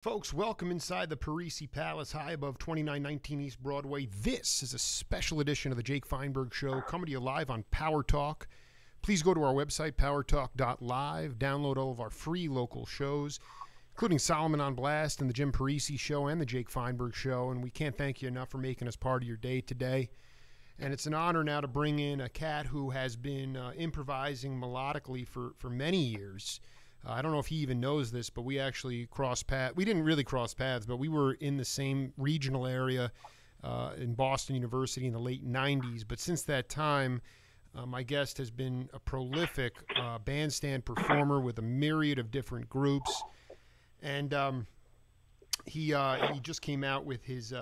Folks, welcome inside the Parisi Palace, high above 2919 East Broadway. This is a special edition of the Jake Feinberg Show, coming to you live on Power Talk. Please go to our website, powertalk.live, download all of our free local shows, including Solomon on Blast and the Jim Parisi Show and the Jake Feinberg Show. And we can't thank you enough for making us part of your day today. And it's an honor now to bring in a cat who has been improvising melodically for many years. I don't know if he even knows this, but we actually crossed paths. We didn't really cross paths, but we were in the same regional area in Boston University in the late 90s. But since that time, my guest has been a prolific bandstand performer with a myriad of different groups. And he just came out with his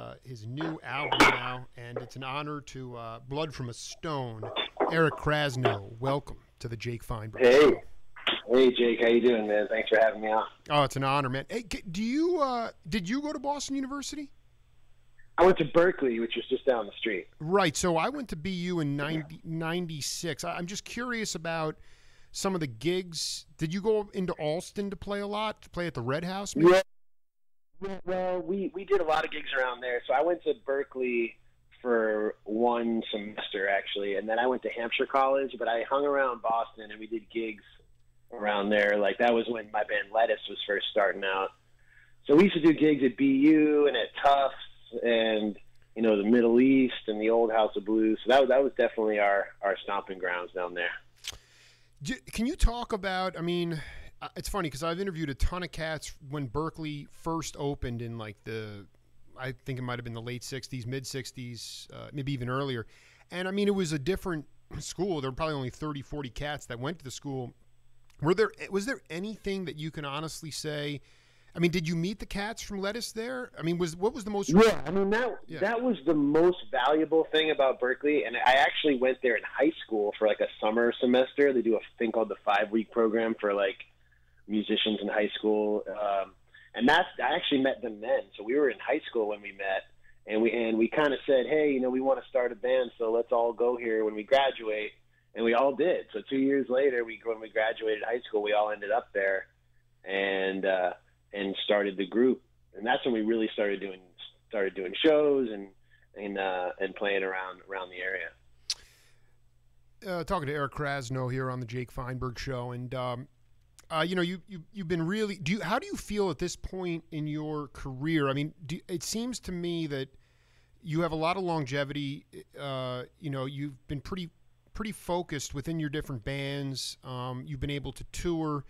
new album now, and it's an honor to Blood from a Stone. Eric Krasno, welcome to the Jake Feinberg Show. Hey, Jake, how you doing, man? Thanks for having me on. Oh, it's an honor, man. Hey, did you go to Boston University? I went to Berkeley, which was just down the street. Right. So I went to BU in 96. I'm just curious about some of the gigs. Did you go into Alston to play a lot, to play at the Red House, maybe? Yeah, well, we did a lot of gigs around there. So I went to Berkeley for one semester, actually, and then I went to Hampshire College, but I hung around Boston, and we did gigs around there. Like, that was when my band Lettuce was first starting out. So we used to do gigs at BU and at Tufts and, you know, the Middle East and the old House of Blues. So that was definitely our stomping grounds down there. Can you talk about, I mean, it's funny because I've interviewed a ton of cats when Berkeley first opened in like I think it might have been the late 60s, mid 60s, maybe even earlier. And I mean, it was a different school. There were probably only 30, 40 cats that went to the school. Was there anything that you can honestly say? I mean, did you meet the cats from Lettuce there? I mean, what was the most? Yeah, I mean that was the most valuable thing about Berkeley, and I actually went there in high school for like a summer semester. They do a thing called the 5-week program for like musicians in high school, and I actually met them then. So we were in high school when we met, and we kind of said, hey, you know, we want to start a band, so let's all go here when we graduate. And we all did. So 2 years later, when we graduated high school, we all ended up there and started the group. And that's when we really started doing shows and playing around the area. Talking to Eric Krasno here on the Jake Feinberg Show, and you know, you've been really. How do you feel at this point in your career? I mean, it seems to me that you have a lot of longevity. You know, you've been pretty focused within your different bands. You've been able to tour,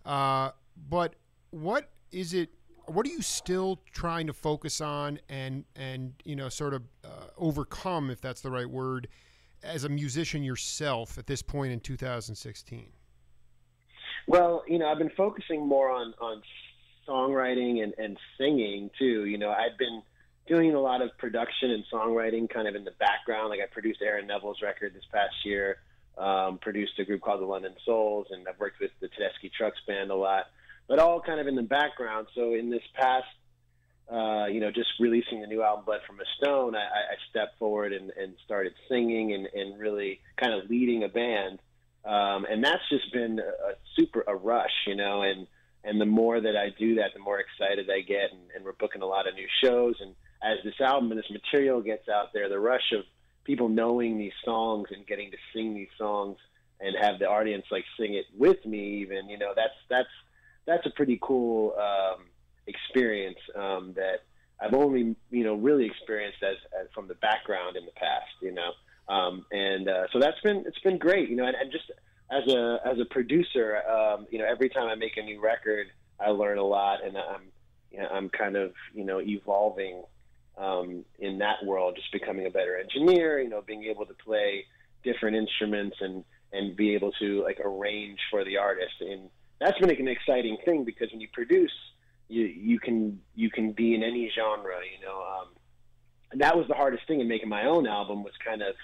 but what are you still trying to focus on and you know, sort of overcome, if that's the right word, as a musician yourself at this point in 2016? Well, you know, I've been focusing more on songwriting and singing too. You know, I've been doing a lot of production and songwriting kind of in the background. Like, I produced Aaron Neville's record this past year, produced a group called the London Souls, and I've worked with the Tedeschi Trucks Band a lot, but all kind of in the background. So in this past, you know, just releasing the new album, Blood from a Stone, I stepped forward and started singing and really kind of leading a band. And that's just been a rush, you know, and the more that I do that, the more excited I get, and we're booking a lot of new shows. And as this album and this material gets out there, the rush of people knowing these songs and getting to sing these songs and have the audience like sing it with me, even, you know, that's a pretty cool experience that I've only, you know, really experienced as from the background in the past, you know. So it's been great, you know, and just as a producer, you know, every time I make a new record, I learn a lot, and I'm kind of, you know, evolving in that world, just becoming a better engineer, you know, being able to play different instruments and be able to like arrange for the artist. And that's been like an exciting thing, because when you produce, you can be in any genre, you know. And that was the hardest thing in making my own album, was kind of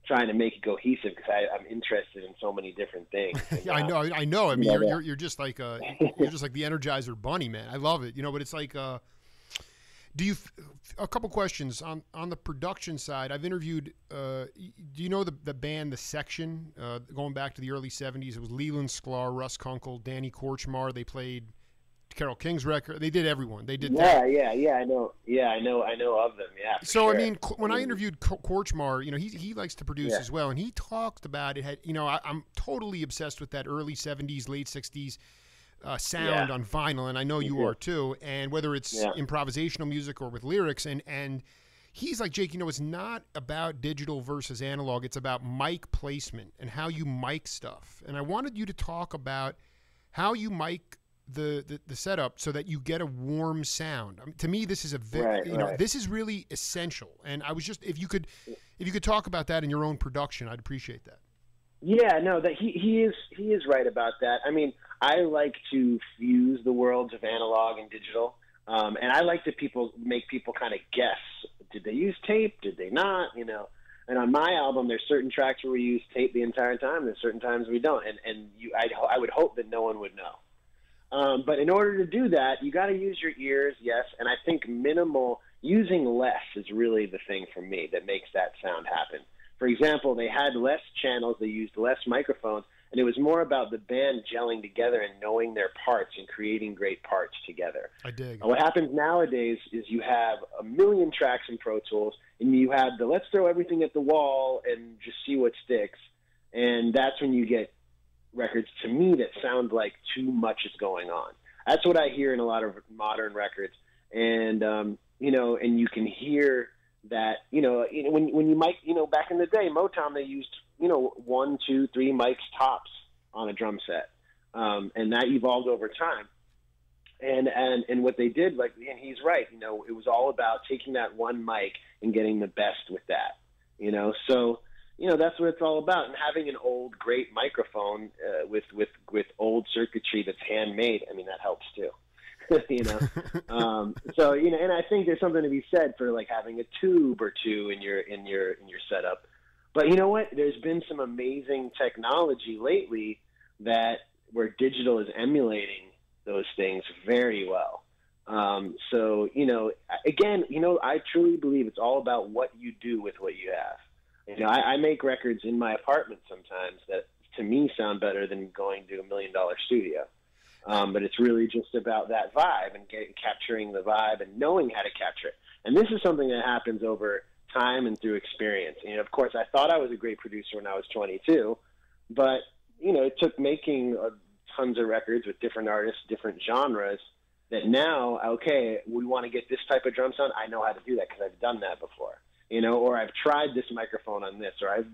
trying to make it cohesive, because I'm interested in so many different things. And, yeah, I know. I mean, you're just like you're just like the Energizer Bunny, man. I love it. You know, but it's like, a couple questions on the production side. I've interviewed, do you know the band, The Section, going back to the early 70s? It was Leland Sklar, Russ Kunkel, Danny Korchmar. They played Carole King's record. They did everyone. They did that. Yeah. I know of them. Yeah. So sure. I mean, when I interviewed Korchmar, you know, he likes to produce as well, and he talked about it. You know, I'm totally obsessed with that early '70s, late '60s sound on vinyl, and I know you are too. And whether it's improvisational music or with lyrics, and he's like, Jake, you know, it's not about digital versus analog. It's about mic placement and how you mic stuff. And I wanted you to talk about how you mic the setup so that you get a warm sound. I mean, to me, this is a this is really essential. And I was just, if you could talk about that in your own production, I'd appreciate that. Yeah, no, that he is right about that. I mean, I like to fuse the worlds of analog and digital, and I like to make people kind of guess. Did they use tape? Did they not? You know, and on my album, there's certain tracks where we use tape the entire time. There's certain times we don't, and I would hope that no one would know. But in order to do that, you got to use your ears, yes, and I think using less is really the thing for me that makes that sound happen. For example, they had less channels, they used less microphones, and it was more about the band gelling together and knowing their parts and creating great parts together. I dig. What happens nowadays is you have a million tracks in Pro Tools, and you have the let's throw everything at the wall and just see what sticks, and that's when you get records, to me, that sound like too much is going on. That's what I hear in a lot of modern records, and you know, and you can hear that, you know, when you mic, you know, back in the day, Motown, they used, you know, 1, 2, 3 mics tops on a drum set, and that evolved over time. And what they did, like, and he's right, you know, it was all about taking that one mic and getting the best with that, you know. So, you know, that's what it's all about. And having an old great microphone with old circuitry that's handmade, I mean, that helps too. You know, so, you know, and I think there's something to be said for like having a tube or two in your setup. But you know what? There's been some amazing technology lately where digital is emulating those things very well. So, you know, again, you know, I truly believe it's all about what you do with what you have. You know, I make records in my apartment sometimes that to me sound better than going to $1 million studio. But it's really just about that vibe and capturing the vibe and knowing how to capture it. And this is something that happens over time and through experience. And, of course, I thought I was a great producer when I was 22, but, you know, it took making tons of records with different artists, different genres, that now, okay, we want to get this type of drum sound. I know how to do that because I've done that before, you know, or I've tried this microphone on this, or I've,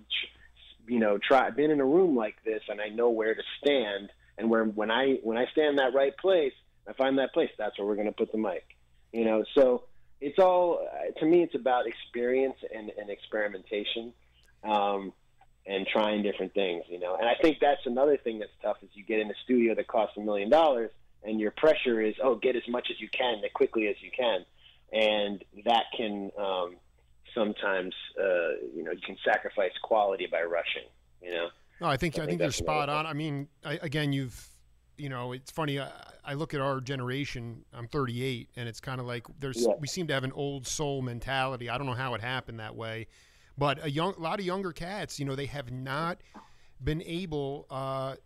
you know, been in a room like this and I know where to stand. And when I stand in that right place, I find that place, that's where we're going to put the mic, you know. So it's all, to me, it's about experience and experimentation, and trying different things, you know. And I think that's another thing that's tough is you get in a studio that costs $1 million and your pressure is, get as much as you can, as quickly as you can. And that can sometimes, you know, you can sacrifice quality by rushing, you know. No, I think you're spot on. I mean, again, you know, it's funny. I look at our generation. I'm 38, and it's kind of like we seem to have an old soul mentality. I don't know how it happened that way, but a lot of younger cats, you know, they have not been able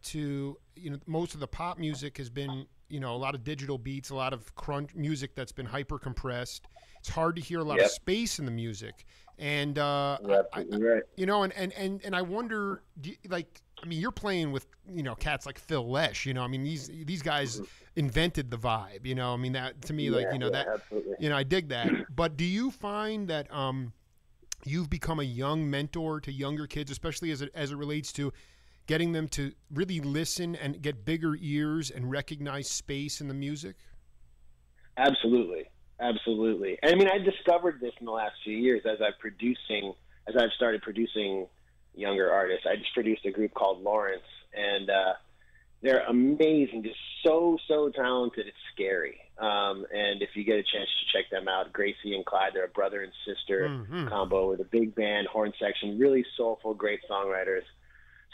to, you know, most of the pop music has been, you know, a lot of digital beats, a lot of crunch music that's been hyper compressed. It's hard to hear a lot of space in the music. And you know, and I wonder, like, I mean, you're playing with, you know, cats like Phil Lesh. You know, I mean, these guys invented the vibe. You know, I mean, that to me, like, you know, that absolutely. You know, I dig that. But do you find that you've become a young mentor to younger kids, especially as it relates to getting them to really listen and get bigger ears and recognize space in the music? Absolutely. Absolutely. I mean, I discovered this in the last few years as I've started producing younger artists. I just produced a group called Lawrence, and they're amazing, just so talented. It's scary. And if you get a chance to check them out, Gracie and Clyde, they're a brother and sister combo with a big band, horn section, really soulful, great songwriters.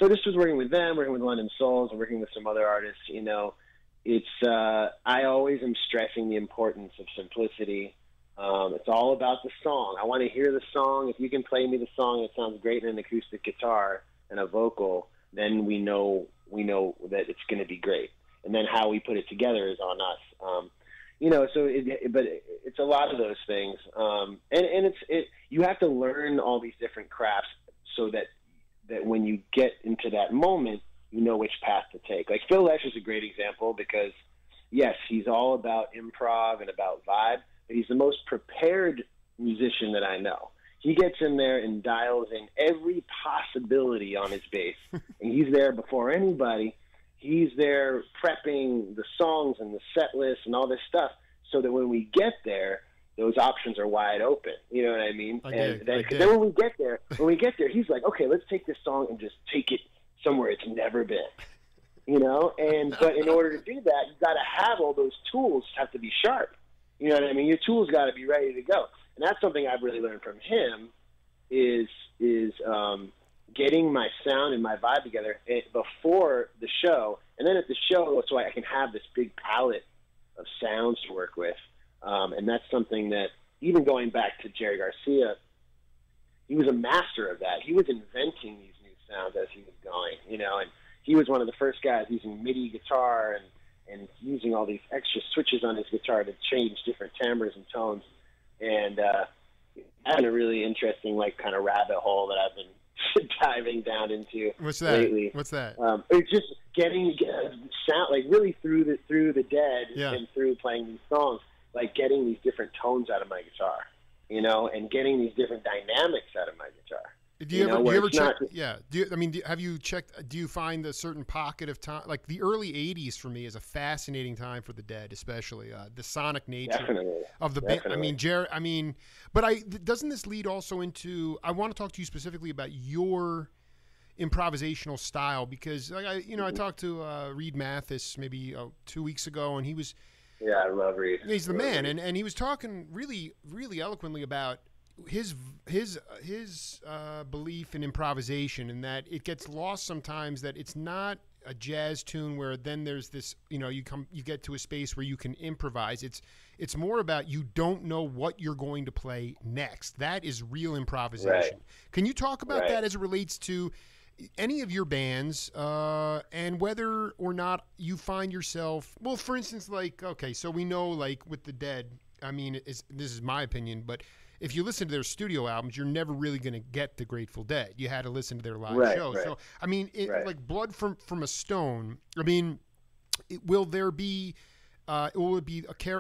So this was working with them, working with London Souls, and working with some other artists, you know. It's I always am stressing the importance of simplicity. It's all about the song. I want to hear the song. If you can play me the song that sounds great in an acoustic guitar and a vocal, then we know that it's going to be great. And then how we put it together is on us. You know, so but it's a lot of those things, and you have to learn all these different crafts so that when you get into that moment, you know which path to take. Like Phil Lesh is a great example because, yes, he's all about improv and about vibe, but he's the most prepared musician that I know. He gets in there and dials in every possibility on his bass, and he's there before anybody. He's there prepping the songs and the set list and all this stuff so that when we get there, those options are wide open. You know what I mean? Then when we get there, he's like, okay, let's take this song and just take it somewhere it's never been. You know? But in order to do that, you've got to have all those tools have to be sharp. You know what I mean? Your tools got to be ready to go. And that's something I've really learned from him is getting my sound and my vibe together before the show, and then at the show, so I can have this big palette of sounds to work with. And that's something that, even going back to Jerry Garcia, he was a master of that. He was inventing these new sounds as he was going, you know, and he was one of the first guys using MIDI guitar and using all these extra switches on his guitar to change different timbres and tones. And having a really interesting, like, kind of rabbit hole that I've been diving down into lately. What's that? It's just getting sound, like, really through the dead and through playing these songs, like getting these different tones out of my guitar, you know, and getting these different dynamics out of my guitar. Do you ever check? Yeah. Have you checked? Do you find a certain pocket of time, like the early '80s for me, is a fascinating time for the Dead, especially the sonic nature of the band. I mean, doesn't this lead also into? I want to talk to you specifically about your improvisational style, because I talked to Reed Mathis maybe 2 weeks ago, and he was. Yeah, I love Reed. He's the man, and he was talking really, really eloquently about his belief in improvisation, and that it gets lost sometimes that it's not a jazz tune where then there's this, you get to a space where you can improvise. It's more about you don't know what you're going to play next. That is real improvisation. Right. Can you talk about that as it relates to any of your bands, and whether or not you find yourself, well, for instance, like, okay, so we know, like, with the Dead, I mean, this is my opinion, but if you listen to their studio albums, you're never really going to get the Grateful Dead. You had to listen to their live shows. Right. So, I mean, like Blood from a Stone, I mean, will it be a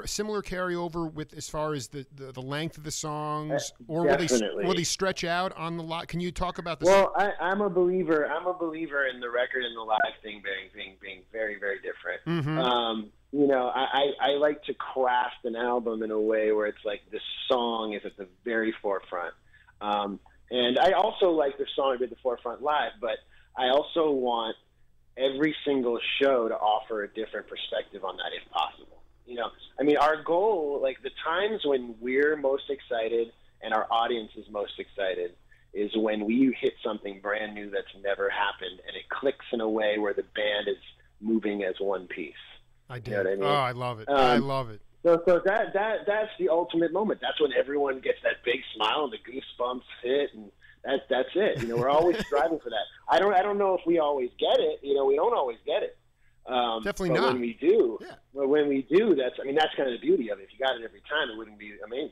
similar carryover with as far as the length of the songs, or will they stretch out on the lot? Can you talk about this? Well, I'm a believer in the record and the live thing being very, very different. Mm-hmm. I like to craft an album in a way where it's like the song is at the very forefront, and I also like the song at the forefront live, but I also want every single show to offer a different perspective on that if possible. I mean, our goal, like the times when we're most excited and our audience is most excited, is when we hit something brand new that's never happened and it clicks in a way where the band is moving as one piece. I do. You know what I mean? Oh, I love it. I love it. So that's the ultimate moment. That's when everyone gets that big smile and the goosebumps hit, and that's it. We're always striving for that. I don't know if we always get it. We don't always get it. Definitely but not. When we do, when we do, that's kind of the beauty of it. If you got it every time, it wouldn't be amazing.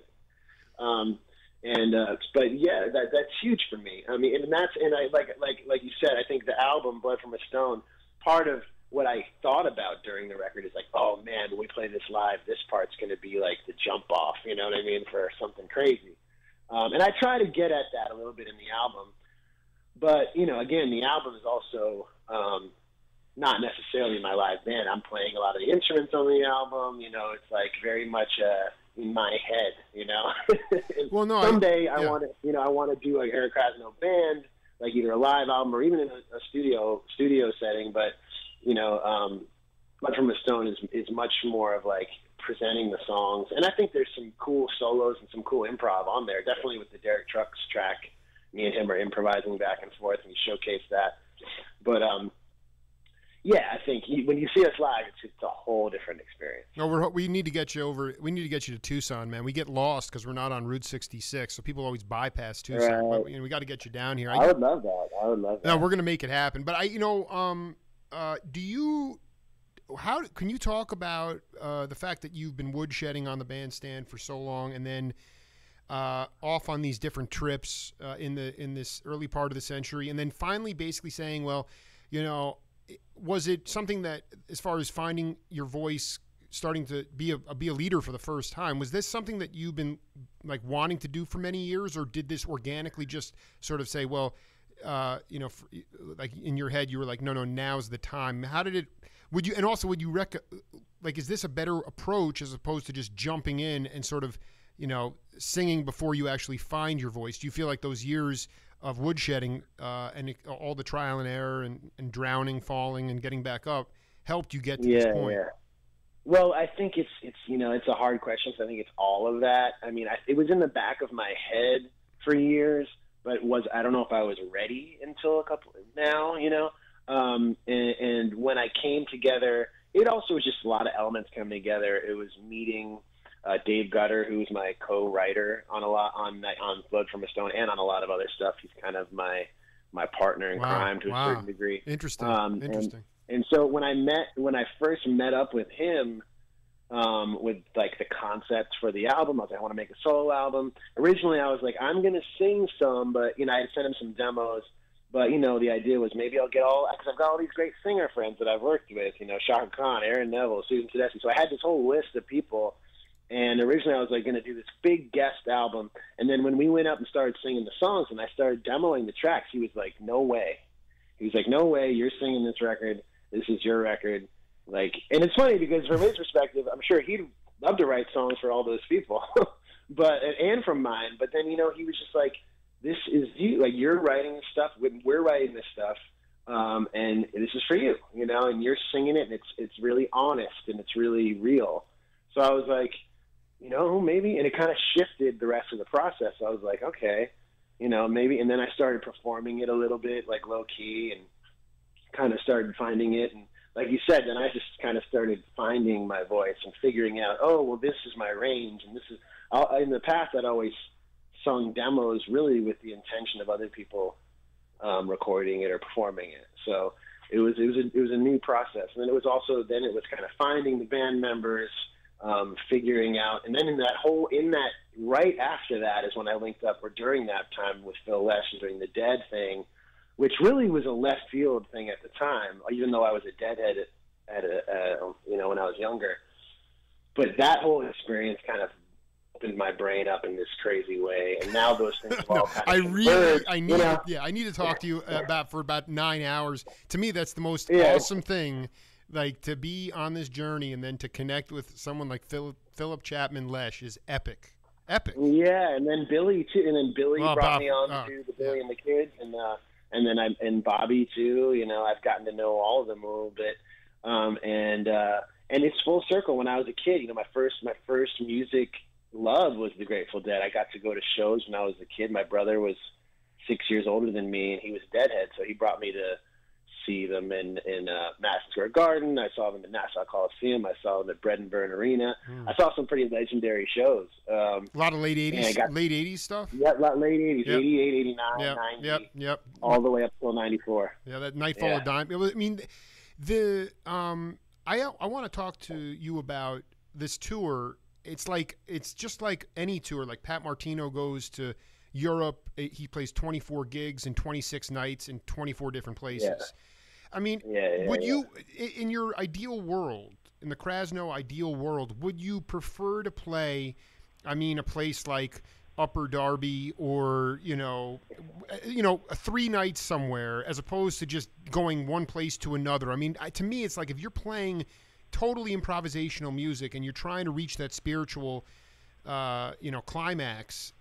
But yeah, that's huge for me. I mean, and I like you said, I think the album Blood from a Stone, part of what I thought about during the record is like, oh man, when we play this live, this part's going to be like the jump off, you know what I mean, for something crazy. And I try to get at that a little bit in the album, but again, the album is also not necessarily my live band. I'm playing a lot of the instruments on the album. It's like very much in my head. Well, no. Someday I want to do like Eric Krasno band, like either a live album or even in a studio setting, but. Blood from a Stone is much more of like presenting the songs, and I think there's some cool solos and some cool improv on there. Definitely with the Derek Trucks track, me and him are improvising back and forth, and we showcase that. But yeah, I think when you see us live, it's a whole different experience. No, we need to get you over. We need to get you to Tucson, man. We get lost because we're not on Route 66, so people always bypass Tucson. Right. But, we got to get you down here. I would love that. No, we're gonna make it happen. But how can you talk about the fact that you've been woodshedding on the bandstand for so long, and then off on these different trips in this early part of the century, and then finally basically saying, well, you know, was it something that, as far as finding your voice, starting to be a leader for the first time, was this something that you've been like wanting to do for many years, or did this organically just sort of say, well, you know, like in your head you were like, no, now's the time? How did it? Would you like, is this a better approach as opposed to just jumping in and sort of, you know, singing before you actually find your voice? Do you feel like those years of woodshedding and all the trial and error and drowning, falling, and getting back up helped you get to this point? Yeah. Well, I think it's you know, it's a hard question. So I think it's all of that. I mean, it was in the back of my head for years, but I don't know if I was ready until a couple now, you know. And when I came together, it also was just a lot of elements coming together. It was meeting Dave Gutter, who's my co-writer on Blood from a Stone and on a lot of other stuff. He's kind of my partner in crime to a certain degree. Interesting. Interesting. And so when I first met up with him, with like the concept for the album, I was like, I want to make a solo album. Originally, I was like, I'm going to sing some, but you know, I sent him some demos. But, you know, the idea was maybe I'll get because I've got all these great singer friends that I've worked with, you know, Shaka Khan, Aaron Neville, Susan Tedeschi. So I had this whole list of people. And originally I was like going to do this big guest album. And then when we went up and started singing the songs and I started demoing the tracks, he was like, no way. He was like, no way, you're singing this record. This is your record. Like, and it's funny because from his perspective, I'm sure he'd love to write songs for all those people, and from mine. But then, you know, he was just like, this is you, like, you're writing this stuff, we're writing this stuff, and this is for you, you know, and you're singing it, and it's really honest, and it's really real. So I was like, you know, maybe, and it kind of shifted the rest of the process. I was like, okay, you know, maybe, and then I started performing it a little bit, like low-key, and kind of started finding it, and like you said, then I just kind of started finding my voice and figuring out, oh, well, this is my range, and this is, in the past, I'd always sung demos really with the intention of other people recording it or performing it. So it was a new process. And then it was kind of finding the band members, figuring out, and then right after that is when I linked up, or during that time, with Phil Lesh during the Dead thing, which really was a left field thing at the time, even though I was a Deadhead you know, when I was younger. But that whole experience kind of opened my brain up in this crazy way, and now those things have all kind of I need to talk to you for about 9 hours. To me, that's the most awesome thing, like, to be on this journey and then to connect with someone like Philip Chapman Lesh is epic. Yeah, and then Billy too, and then Billy brought me on to the Billy and the Kids, and then and Bobby too. You know, I've gotten to know all of them a little bit, and it's full circle. When I was a kid, you know, my first music love was the Grateful Dead. I got to go to shows when I was a kid. My brother was 6 years older than me, and he was a Deadhead, so he brought me to see them in Madison Square Garden. I saw them at Nassau Coliseum. I saw them at Bread and Burn Arena. I saw some pretty legendary shows. A lot of late 80s stuff? Yeah, late 80s, yep. 88, 89, 90. Yep. All the way up till 94. Yeah, that Nightfall of Dime. I mean, I want to talk to you about this tour. It's just like any tour. Like Pat Martino goes to Europe. He plays 24 gigs in 26 nights in 24 different places. Yeah. I mean, would you, in your ideal world, in the Krasno ideal world, would you prefer to play, I mean, a place like Upper Darby or, you know, 3 nights somewhere as opposed to just going one place to another? I mean, to me, it's like if you're playing totally improvisational music and you're trying to reach that spiritual, climax,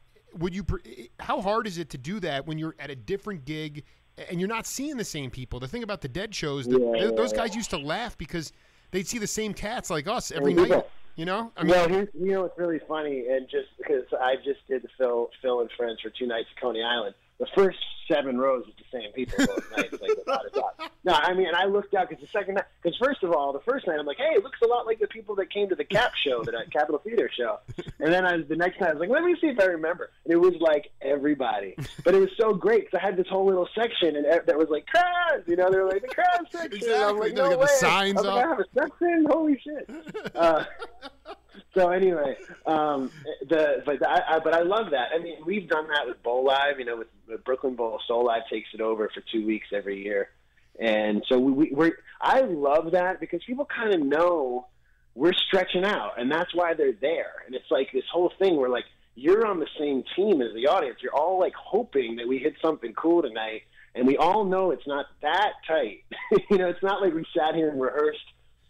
how hard is it to do that when you're at a different gig and you're not seeing the same people? The thing about the Dead shows, those guys used to laugh because they'd see the same cats like us every night. You know? I mean, it's really funny, and just because I just did the Phil and Friends for 2 nights at Coney Island, the first 7 rows is the same people both nights, like without a doubt. No, I mean, I looked out because the second night, because first of all, the first night I'm like, hey, it looks a lot like the people that came to the Cap show, the Capitol Theater show. And then the next night I was like, let me see if I remember. And it was like everybody, but it was so great because I had this whole little section and that was like Kraz, you know, they were like the Kraz section. Exactly. And I'm like, no way. The signs I was like, I have a section. Holy shit. So anyway, but I love that. I mean, we've done that with Bowl Live, you know, with Brooklyn Bowl. Soul Live takes it over for 2 weeks every year, and so I love that because people kind of know we're stretching out, and that's why they're there. And it's like this whole thing where like you're on the same team as the audience. You're all like hoping that we hit something cool tonight, and we all know it's not that tight. You know, it's not like we sat here and rehearsed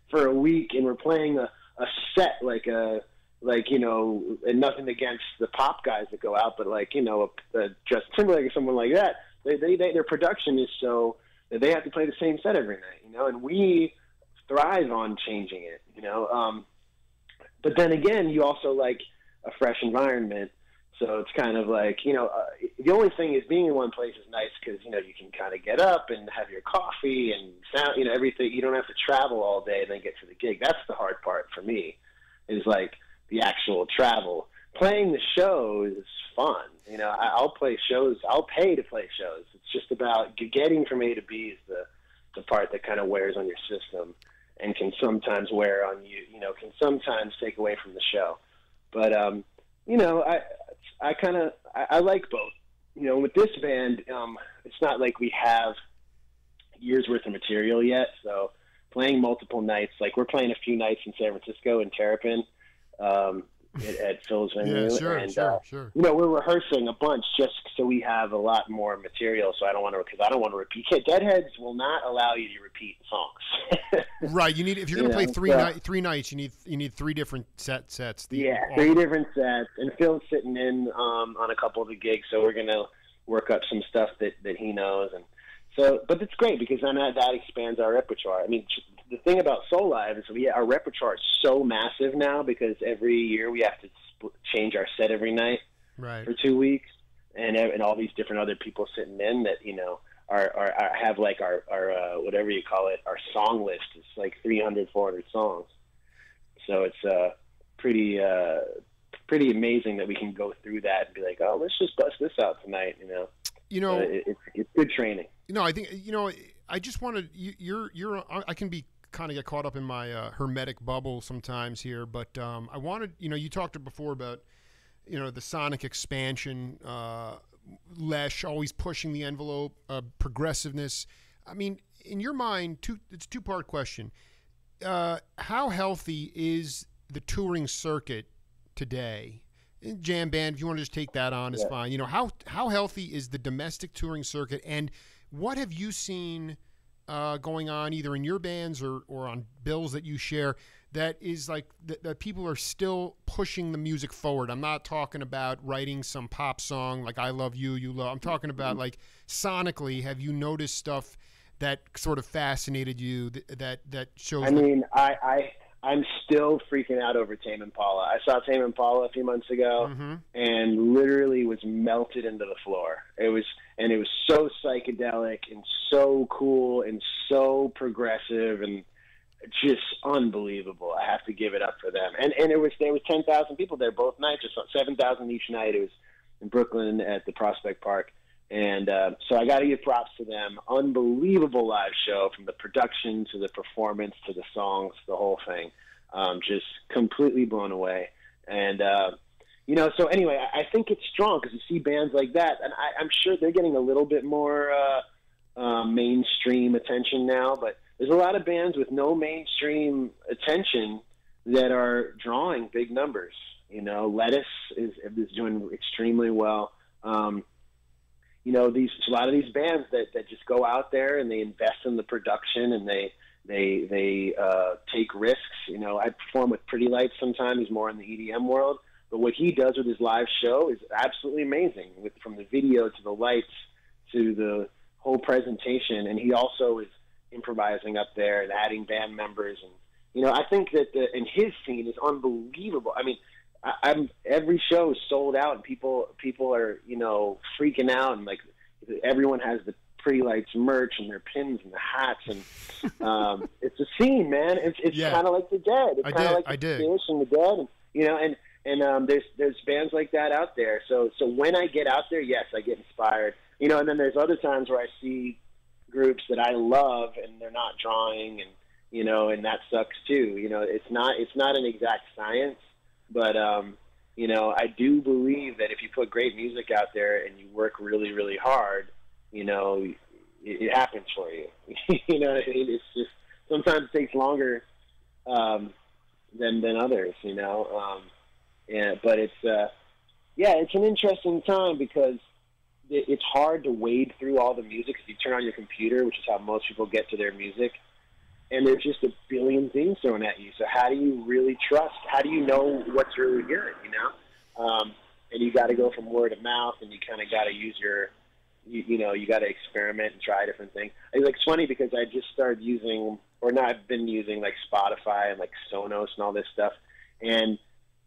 for a week and we're playing a set like you know, and nothing against the pop guys that go out, but like, you know, Justin Timberlake or someone like that, their production is so that they have to play the same set every night, you know, and we thrive on changing it, you know. But then again, you also like a fresh environment, so it's kind of like, you know, the only thing is being in one place is nice because, you know, you can kind of get up and have your coffee and sound, you know, everything. You don't have to travel all day and then get to the gig. That's the hard part for me, is like the actual travel. Playing the shows is fun. You know, I'll play shows. I'll pay to play shows. It's just about getting from A to B is the part that kind of wears on your system and can sometimes wear on you, you know, can sometimes take away from the show. But, you know, I like both. You know, with this band, it's not like we have years worth of material yet. So playing multiple nights, like we're playing a few nights in San Francisco in Terrapin at Phil's venue. Yeah, sure, and, sure. You know, we're rehearsing a bunch just so we have a lot more material. So I don't want to repeat. Deadheads will not allow you to repeat songs. Right. You need, if you're going to play three nights, you need 3 different sets. 3 different sets. And Phil's sitting in on a couple of the gigs, so we're going to work up some stuff that he knows. And so, but it's great because then that expands our repertoire. I mean, the thing about Soul Live is our repertoire is so massive now because every year we have to change our set every night for 2 weeks, and all these different other people sitting in that, you know, have like our whatever you call it, our song list is like 300, 400 songs. So it's pretty amazing that we can go through that and be like, oh, let's just bust this out tonight, you know. You know, it's good training. You know, I think, you know, I just wanted I can be kind of get caught up in my hermetic bubble sometimes here, but I wanted, you know, you talked before about, you know, the sonic expansion, Lesh always pushing the envelope, progressiveness. I mean, in your mind, it's a 2-part question. How healthy is the touring circuit today? Jam band, if you want to just take that on, is fine. You know, how healthy is the domestic touring circuit, and what have you seen going on either in your bands or on bills that you share that is like that people are still pushing the music forward? I'm not talking about writing some pop song like I Love You, You Love. I'm talking about like sonically, have you noticed stuff that sort of fascinated you that shows? I mean, I'm still freaking out over Tame Impala. I saw Tame Impala a few months ago and literally was melted into the floor. It was so psychedelic and so cool and so progressive and just unbelievable. I have to give it up for them. And there was 10,000 people there both nights, just 7,000 each night. It was in Brooklyn at the Prospect Park. And so I got to give props to them. Unbelievable live show, from the production to the performance to the songs, the whole thing. Just completely blown away. And, you know, so anyway, I think it's strong because you see bands like that. And I'm sure they're getting a little bit more mainstream attention now. But there's a lot of bands with no mainstream attention that are drawing big numbers. You know, Lettuce is doing extremely well. You know, a lot of these bands that just go out there and they invest in the production and they take risks. You know, I perform with Pretty Lights sometimes. He's more in the EDM world, but what he does with his live show is absolutely amazing. From the video to the lights to the whole presentation, and he also is improvising up there and adding band members. And you know, I think that and his scene is unbelievable. I mean, every show is sold out, and people are, you know, freaking out, and like everyone has the Pretty Lights merch and their pins and the hats, and it's a scene, man. It's kind of like the Dead. It's kind of like the Fish and the Dead, and, you know, and there's bands like that out there. So when I get out there, yes, I get inspired, you know. And then there's other times where I see groups that I love and they're not drawing, and you know, and that sucks too. You know, it's not an exact science, but you know, I do believe that if you put great music out there and you work really, really hard, you know, it happens for you. You know what I mean? It's just sometimes it takes longer than others, you know. Yeah, but it's it's an interesting time because it's hard to wade through all the music. If you turn on your computer, which is how most people get to their music, and there's just a billion things thrown at you. So how do you really trust? How do you know what's really good, you know? And you got to go from word of mouth, and you kind of got to use your, you know, you got to experiment and try different things. It's funny because I just started using, or not, I've been using like Spotify and like Sonos and all this stuff, and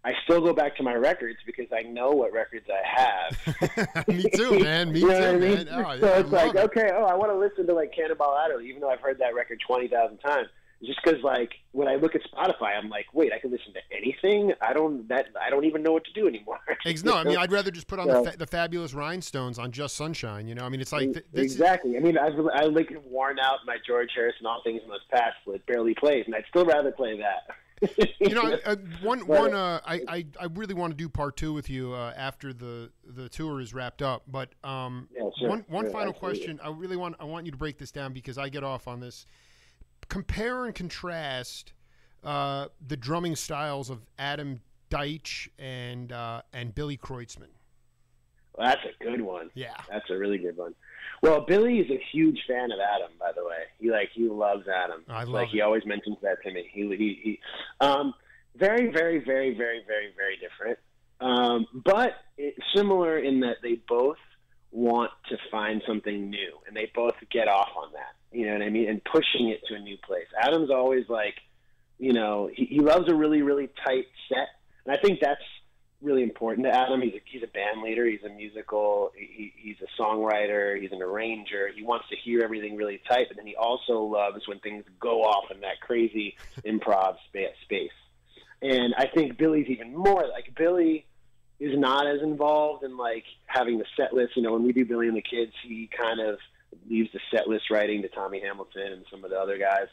I still go back to my records because I know what records I have. Me too, man. Me you know too, what I mean? man. Oh, yeah, so it's like, okay, I want to listen to like Cannonball Adderley, even though I've heard that record 20,000 times. Just because, like, when I look at Spotify, I'm like, wait, I can listen to anything. I don't even know what to do anymore. No, I mean, I'd rather just put on the Fabulous Rhinestones on Just Sunshine. You know, I mean, it's like exactly. I mean, I like worn out my George Harrison All Things Must Pass, but it barely plays, and I'd still rather play that. You know, I really want to do part 2 with you after the tour is wrapped up. But one final question. I want you to break this down because I get off on this. Compare and contrast the drumming styles of Adam Deitch and Billy Kreutzmann. Well, that's a good one. Yeah, that's a really good one. Well, Billy is a huge fan of Adam, by the way. He loves Adam. I love it. He always mentions that to me. He very, very, very, very, very, very different. But similar in that they both want to find something new, and they both get off on that. You know what I mean? And pushing it to a new place. Adam's always like, you know, he loves a really, really tight set, and I think that's really important to Adam. He's a band leader. He's a musical. He's a songwriter. He's an arranger. He wants to hear everything really tight, but then he also loves when things go off in that crazy improv space. And I think Billy's even more like Billy is not as involved in like having the set list. You know, when we do Billy and the Kids, he kind of leaves the set list writing to Tommy Hamilton and some of the other guys.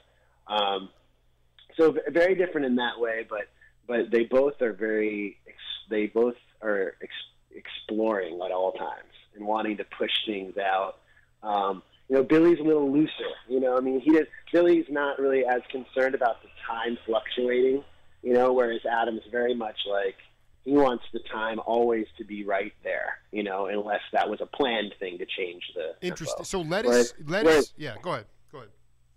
So very different in that way, but they both are exploring at all times and wanting to push things out. You know, Billy's a little looser. You know, I mean, Billy's not really as concerned about the time fluctuating. You know, whereas Adam is very much like he wants the time always to be right there. You know, unless that was a planned thing to change the interesting. tempo. So let us. Yeah, go ahead.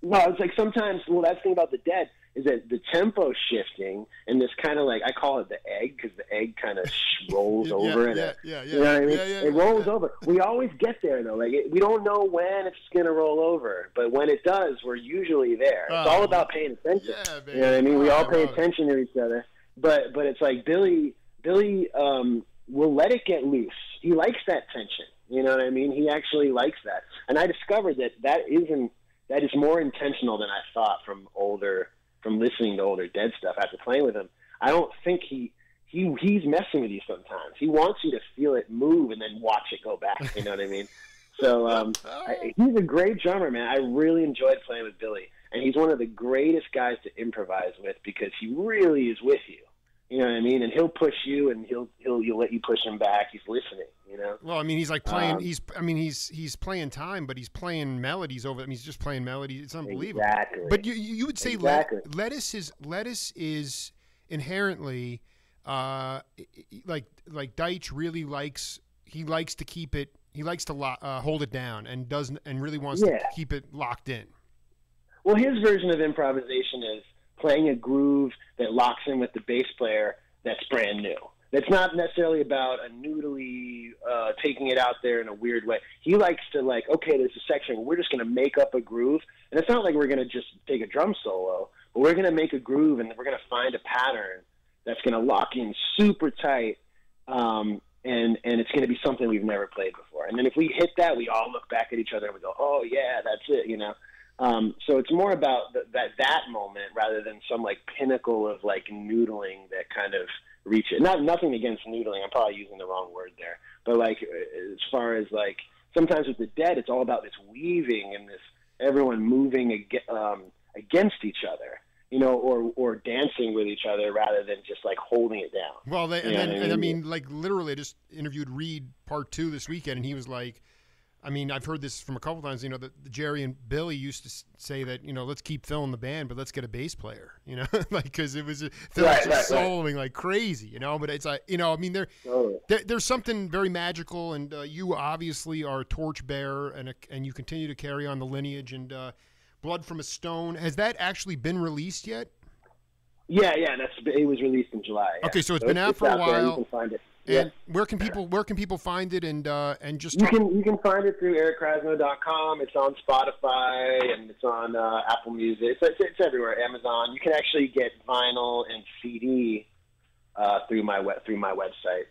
No, it's like sometimes. Well, that's the thing about the Dead is that the tempo shifting and this kind of like I call it the egg because the egg kind of rolls over. You know what I mean? It rolls over. We always get there though. Like we don't know when it's gonna roll over, but when it does, we're usually there. It's all about paying attention. Yeah, baby. You know what I mean? We all pay attention to each other. But it's like Billy will let it get loose. He likes that tension. You know what I mean? He actually likes that. And I discovered that is more intentional than I thought from listening to older Dead stuff after playing with him. I don't think he's messing with you sometimes. He wants you to feel it move and then watch it go back. You know what I mean? So he's a great drummer, man. I really enjoyed playing with Billy. And he's one of the greatest guys to improvise with because he really is with you. You know what I mean? And he'll push you, and he'll let you push him back. He's listening. You know. Well, I mean, he's like playing. He's playing time, but he's playing melodies over. I mean, he's just playing melodies. It's unbelievable. Exactly. But you would say lettuce is inherently like Deitch really likes. He likes to keep it. He likes to hold it down and really wants to keep it locked in. Well, his version of improvisation is playing a groove that locks in with the bass player that's brand new. That's not necessarily about a noodly taking it out there in a weird way. He likes to okay, there's a section where we're just going to make up a groove. And it's not like we're going to just take a drum solo, but we're going to make a groove and we're going to find a pattern that's going to lock in super tight. And it's going to be something we've never played before. for. And then if we hit that, we all look back at each other and we go, oh yeah, that's it, you know? So it's more about that moment rather than some like pinnacle of like noodling that kind of reach it. Nothing against noodling. I'm probably using the wrong word there, but like as far as like sometimes with the Dead, it's all about this weaving and this everyone moving against each other, you know, or dancing with each other rather than just like holding it down. Well, I mean, like literally, I just interviewed Reed Part 2 this weekend, and he was like, I mean, I've heard this from a couple times, you know, that Jerry and Billy used to say that, you know, let's keep filling the band, but let's get a bass player, you know, like, because it was Phil was just soloing like crazy, you know, but it's like, you know, I mean, there's something very magical, and you obviously are a torchbearer, and you continue to carry on the lineage, and Blood from a Stone, has that actually been released yet? Yeah, it was released in July. Yeah. Okay, so it's been out for a while. There, you can find it. And where can people find it, and just you can find it through erickrasno.com. It's on Spotify and it's on Apple Music. It's everywhere. Amazon. You can actually get vinyl and CD through my website.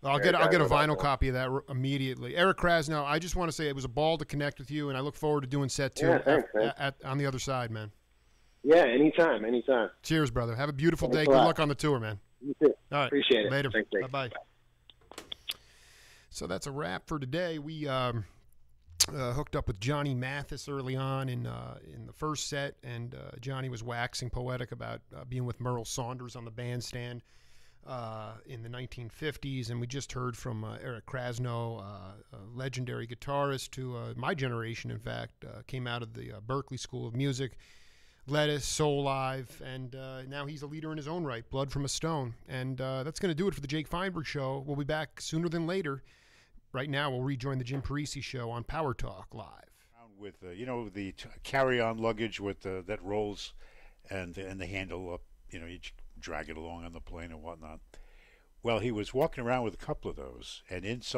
I'll get a vinyl copy of that immediately. Eric Krasno, I just want to say it was a ball to connect with you, and I look forward to doing set 2 on the other side, man. Yeah, anytime. Cheers, brother. Have a beautiful day. Good luck on the tour, man. You too. All right. Appreciate it. Later. Thanks. Bye-bye. So that's a wrap for today. We hooked up with Johnny Mathis early on in the first set, and Johnny was waxing poetic about being with Merle Saunders on the bandstand in the 1950s, and we just heard from Eric Krasno, a legendary guitarist who, my generation, in fact, came out of the Berklee School of Music, Lettuce, Soul Live, and now he's a leader in his own right, Blood from a Stone. And that's going to do it for the Jake Feinberg Show. We'll be back sooner than later. Right now, we'll rejoin the Jim Parisi Show on Power Talk Live. With you know, the carry-on luggage with that rolls and the handle up, you know, you drag it along on the plane and whatnot. Well, he was walking around with a couple of those, and inside